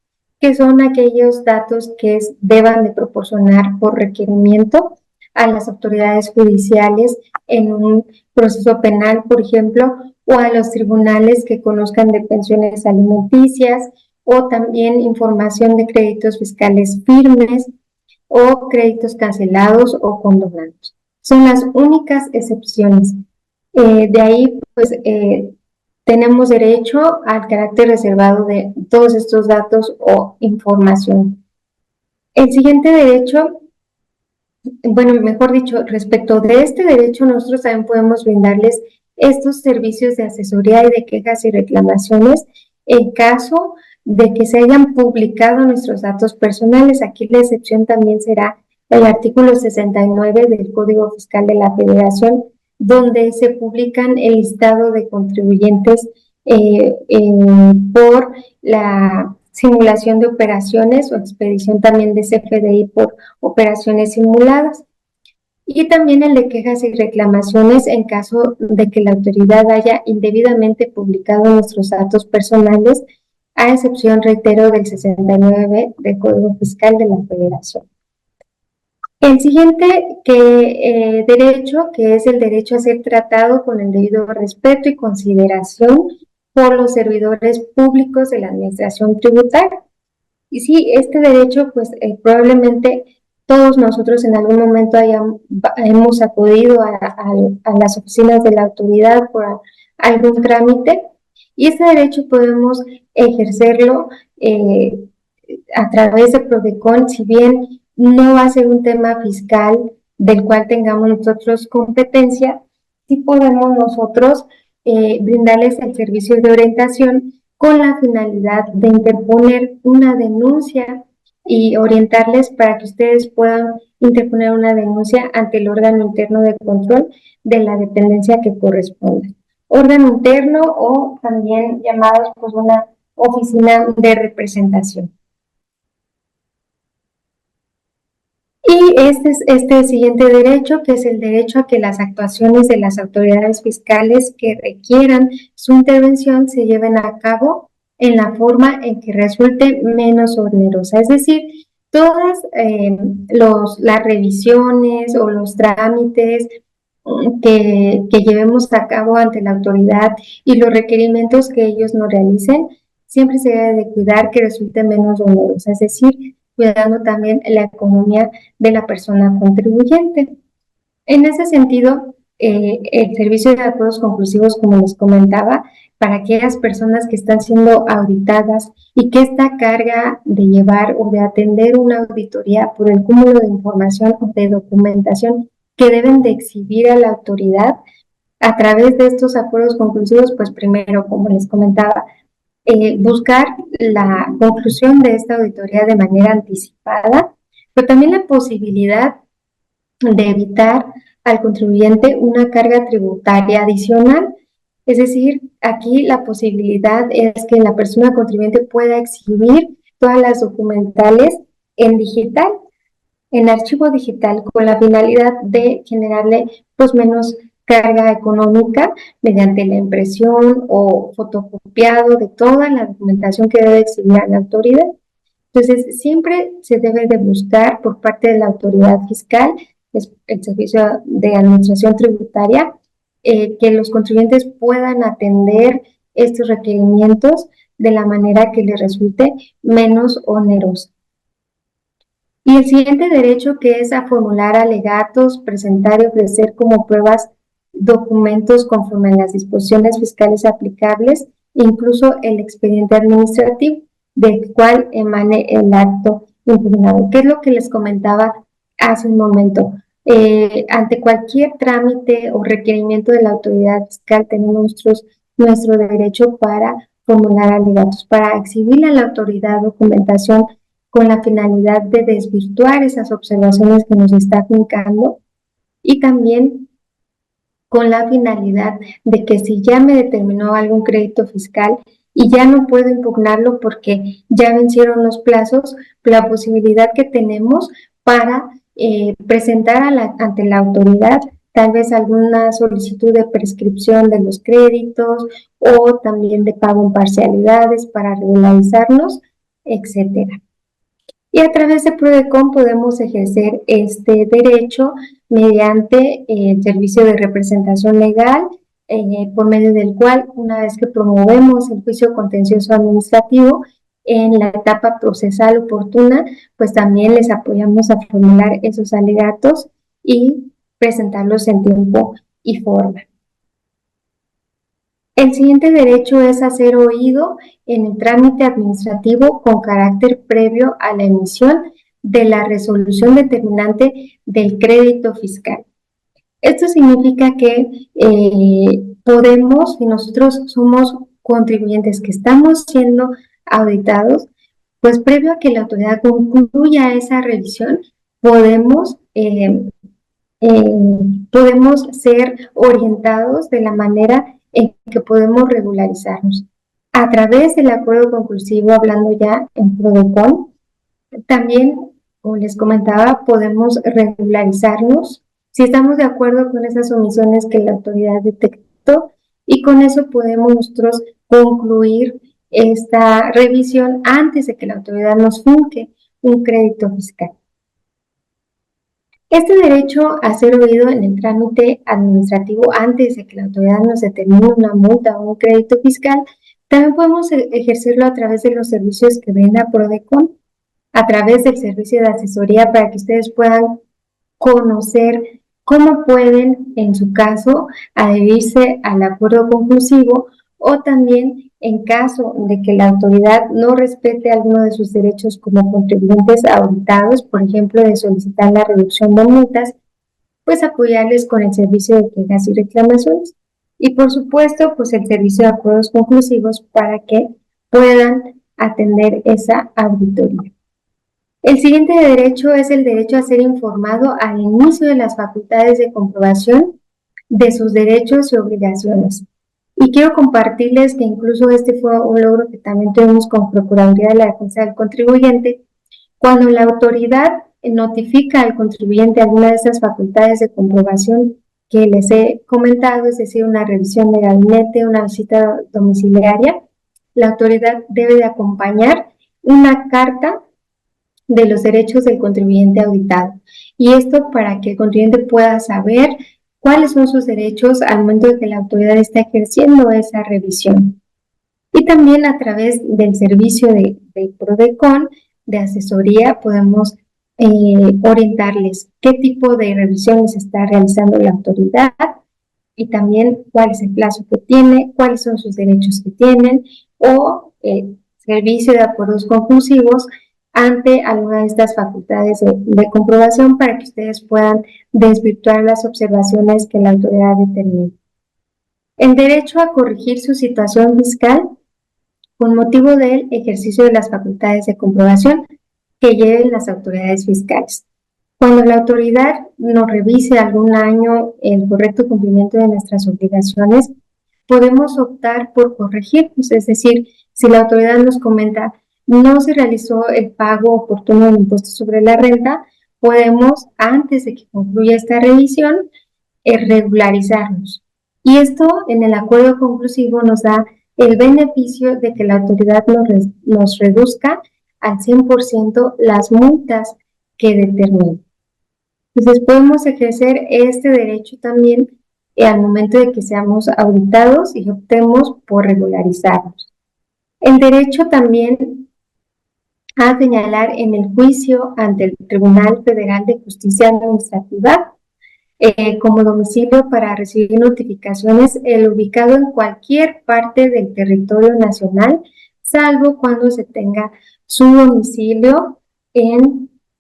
que son aquellos datos que deban de proporcionar por requerimiento a las autoridades judiciales en un proceso penal, por ejemplo, o a los tribunales que conozcan de pensiones alimenticias, o también información de créditos fiscales firmes o créditos cancelados o condonados. Son las únicas excepciones. De ahí, pues, tenemos derecho al carácter reservado de todos estos datos o información. El siguiente derecho, bueno, mejor dicho, respecto de este derecho, nosotros también podemos brindarles estos servicios de asesoría y de quejas y reclamaciones en caso de que se hayan publicado nuestros datos personales. Aquí la excepción también será el artículo 69 del Código Fiscal de la Federación, donde se publican el listado de contribuyentes por la simulación de operaciones o expedición también de CFDI por operaciones simuladas. Y también el de quejas y reclamaciones en caso de que la autoridad haya indebidamente publicado nuestros datos personales, a excepción, reitero, del 69 del Código Fiscal de la Federación. El siguiente derecho, que es el derecho a ser tratado con el debido respeto y consideración por los servidores públicos de la administración tributaria. Y sí, este derecho, pues probablemente todos nosotros en algún momento hemos acudido a las oficinas de la autoridad por algún trámite, y este derecho podemos ejercerlo a través de PRODECON, si bien no va a ser un tema fiscal del cual tengamos nosotros competencia, sí podemos nosotros brindarles el servicio de orientación con la finalidad de interponer una denuncia y orientarles para que ustedes puedan interponer una denuncia ante el órgano interno de control de la dependencia que corresponda. Órgano interno o también llamados pues una oficina de representación. Y este siguiente derecho, que es el derecho a que las actuaciones de las autoridades fiscales que requieran su intervención se lleven a cabo en la forma en que resulte menos onerosa. Es decir, todas las revisiones o los trámites que llevemos a cabo ante la autoridad y los requerimientos que ellos nos realicen, siempre se debe de cuidar que resulte menos onerosa, es decir, cuidando también la economía de la persona contribuyente. En ese sentido, el servicio de acuerdos conclusivos, como les comentaba, para aquellas personas que están siendo auditadas y que esta carga de llevar o de atender una auditoría por el cúmulo de información o de documentación que deben de exhibir a la autoridad, a través de estos acuerdos conclusivos, pues primero, como les comentaba, buscar la conclusión de esta auditoría de manera anticipada, pero también la posibilidad de evitar al contribuyente una carga tributaria adicional. Es decir, aquí la posibilidad es que la persona contribuyente pueda exhibir todas las documentales en digital, en archivo digital, con la finalidad de generarle pues menos carga económica mediante la impresión o fotocopiado de toda la documentación que debe exhibir a la autoridad. Entonces, siempre se debe de buscar por parte de la autoridad fiscal, el servicio de administración tributaria, que los contribuyentes puedan atender estos requerimientos de la manera que les resulte menos onerosa. Y el siguiente derecho, que es a formular alegatos, presentar y ofrecer como pruebas documentos conforme a las disposiciones fiscales aplicables, incluso el expediente administrativo del cual emane el acto impugnado. ¿Qué es lo que les comentaba hace un momento? Ante cualquier trámite o requerimiento de la autoridad fiscal tenemos nuestro derecho para formular alegatos, para exhibirle a la autoridad documentación con la finalidad de desvirtuar esas observaciones que nos está afincando, y también con la finalidad de que si ya me determinó algún crédito fiscal y ya no puedo impugnarlo porque ya vencieron los plazos, la posibilidad que tenemos para presentar ante la autoridad tal vez alguna solicitud de prescripción de los créditos o también de pago en parcialidades para regularizarnos, etcétera. Y a través de PRODECON podemos ejercer este derecho mediante el servicio de representación legal, por medio del cual, una vez que promovemos el juicio contencioso administrativo en la etapa procesal oportuna, pues también les apoyamos a formular esos alegatos y presentarlos en tiempo y forma. El siguiente derecho es a ser oído en el trámite administrativo con carácter previo a la emisión de la resolución determinante del crédito fiscal. Esto significa que podemos, si nosotros somos contribuyentes que estamos siendo auditados, pues previo a que la autoridad concluya esa revisión, podemos ser orientados de la manera en que podemos regularizarnos. A través del acuerdo conclusivo, hablando ya en PRODECON, también, como les comentaba, podemos regularizarnos si estamos de acuerdo con esas omisiones que la autoridad detectó, y con eso podemos nosotros concluir esta revisión antes de que la autoridad nos finque un crédito fiscal. Este derecho a ser oído en el trámite administrativo antes de que la autoridad nos determine una multa o un crédito fiscal, también podemos ejercerlo a través de los servicios que brinda PRODECON, a través del servicio de asesoría, para que ustedes puedan conocer cómo pueden, en su caso, adherirse al acuerdo conclusivo, o también en caso de que la autoridad no respete alguno de sus derechos como contribuyentes auditados, por ejemplo, de solicitar la reducción de multas, pues apoyarles con el servicio de quejas y reclamaciones. Y por supuesto, pues el servicio de acuerdos conclusivos para que puedan atender esa auditoría. El siguiente derecho es el derecho a ser informado al inicio de las facultades de comprobación de sus derechos y obligaciones. Y quiero compartirles que incluso este fue un logro que también tuvimos con Procuraduría de la Defensa del Contribuyente. Cuando la autoridad notifica al contribuyente alguna de esas facultades de comprobación que les he comentado, es decir, una revisión de gabinete, una visita domiciliaria, la autoridad debe de acompañar una carta de los derechos del contribuyente auditado. Y esto para que el contribuyente pueda saber cuáles son sus derechos al momento de que la autoridad está ejerciendo esa revisión. Y también a través del servicio de PRODECON, de asesoría, podemos orientarles qué tipo de revisiones está realizando la autoridad, y también cuál es el plazo que tiene, cuáles son sus derechos que tienen, o servicio de acuerdos conclusivos ante alguna de estas facultades de comprobación, para que ustedes puedan desvirtuar las observaciones que la autoridad determine. El derecho a corregir su situación fiscal con motivo del ejercicio de las facultades de comprobación que lleven las autoridades fiscales. Cuando la autoridad nos revise algún año el correcto cumplimiento de nuestras obligaciones, podemos optar por corregirnos, es decir, si la autoridad nos comenta no se realizó el pago oportuno del impuesto sobre la renta, podemos, antes de que concluya esta revisión, regularizarnos. Y esto en el acuerdo conclusivo nos da el beneficio de que la autoridad nos reduzca al 100% las multas que determine. Entonces podemos ejercer este derecho también al momento de que seamos auditados y optemos por regularizarnos. El derecho también a señalar en el juicio ante el Tribunal Federal de Justicia Administrativa como domicilio para recibir notificaciones el ubicado en cualquier parte del territorio nacional, salvo cuando se tenga su domicilio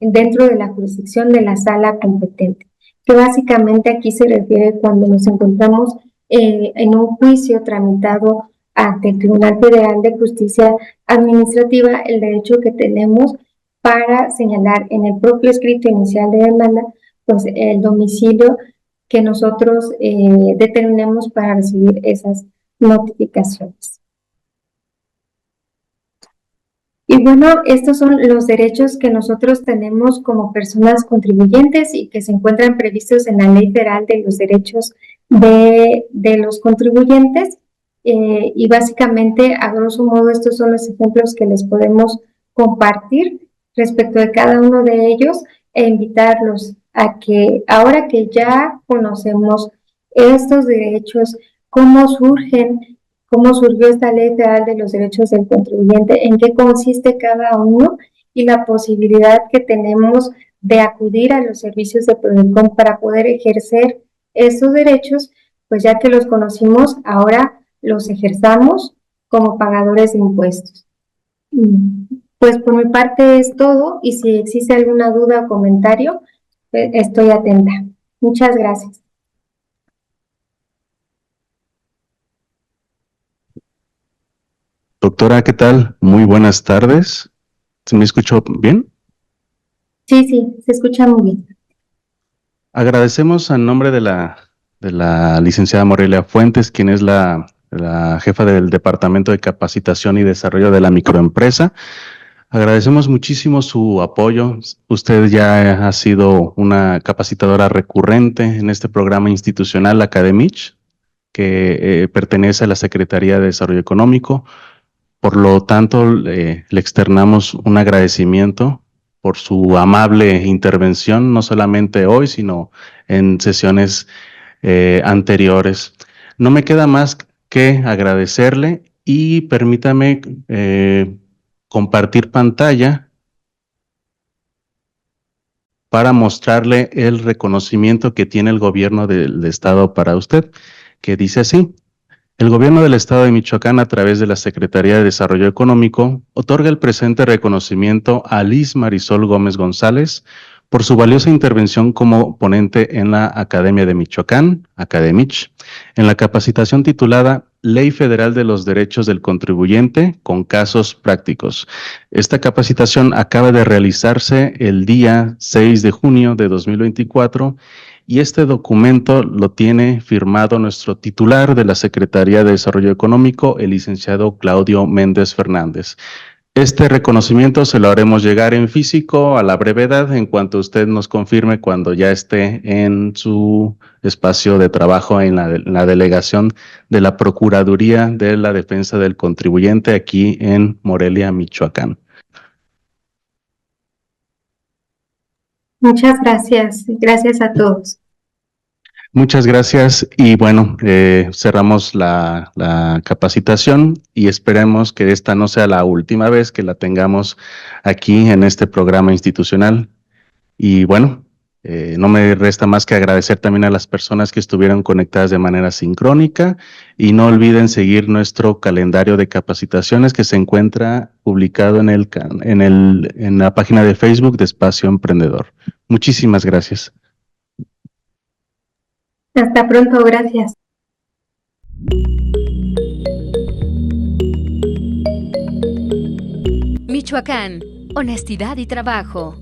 dentro de la jurisdicción de la sala competente, que básicamente aquí se refiere cuando nos encontramos en un juicio tramitado ante el Tribunal Federal de Justicia Administrativa, el derecho que tenemos para señalar en el propio escrito inicial de demanda, pues el domicilio que nosotros determinemos para recibir esas notificaciones. Y bueno, estos son los derechos que nosotros tenemos como personas contribuyentes y que se encuentran previstos en la Ley Federal de los Derechos de los Contribuyentes. Y básicamente, a grosso modo, estos son los ejemplos que les podemos compartir respecto de cada uno de ellos, e invitarlos a que ahora que ya conocemos estos derechos, cómo surgen, cómo surgió esta Ley Federal de los Derechos del Contribuyente, en qué consiste cada uno y la posibilidad que tenemos de acudir a los servicios de PRODECON para poder ejercer estos derechos, pues ya que los conocimos, ahora los ejerzamos como pagadores de impuestos. Pues por mi parte es todo, y si existe alguna duda o comentario, estoy atenta. Muchas gracias. Doctora, ¿qué tal? Muy buenas tardes. ¿Se me escuchó bien? Sí, se escucha muy bien. Agradecemos en nombre de la licenciada Morelia Fuentes, quien es la jefa del Departamento de Capacitación y Desarrollo de la Microempresa. Agradecemos muchísimo su apoyo. Usted ya ha sido una capacitadora recurrente en este programa institucional Academich, que pertenece a la Secretaría de Desarrollo Económico. Por lo tanto, le externamos un agradecimiento por su amable intervención, no solamente hoy, sino en sesiones anteriores. No me queda más que agradecerle y permítame compartir pantalla para mostrarle el reconocimiento que tiene el gobierno del Estado para usted, que dice así: el Gobierno del Estado de Michoacán, a través de la Secretaría de Desarrollo Económico, otorga el presente reconocimiento a Liz Marisol Gómez González por su valiosa intervención como ponente en la Academia de Michoacán, Academich, en la capacitación titulada Ley Federal de los Derechos del Contribuyente con Casos Prácticos. Esta capacitación acaba de realizarse el día 6 de junio de 2024 y este documento lo tiene firmado nuestro titular de la Secretaría de Desarrollo Económico, el licenciado Claudio Méndez Fernández. Este reconocimiento se lo haremos llegar en físico a la brevedad en cuanto usted nos confirme cuando ya esté en su espacio de trabajo en la delegación de la Procuraduría de la Defensa del Contribuyente aquí en Morelia, Michoacán. Muchas gracias. Gracias a todos. Muchas gracias y bueno, cerramos la capacitación y esperemos que esta no sea la última vez que la tengamos aquí en este programa institucional. Y bueno, no me resta más que agradecer también a las personas que estuvieron conectadas de manera sincrónica y no olviden seguir nuestro calendario de capacitaciones que se encuentra publicado en la página de Facebook de Espacio Emprendedor. Muchísimas gracias. Hasta pronto, gracias. Michoacán, honestidad y trabajo.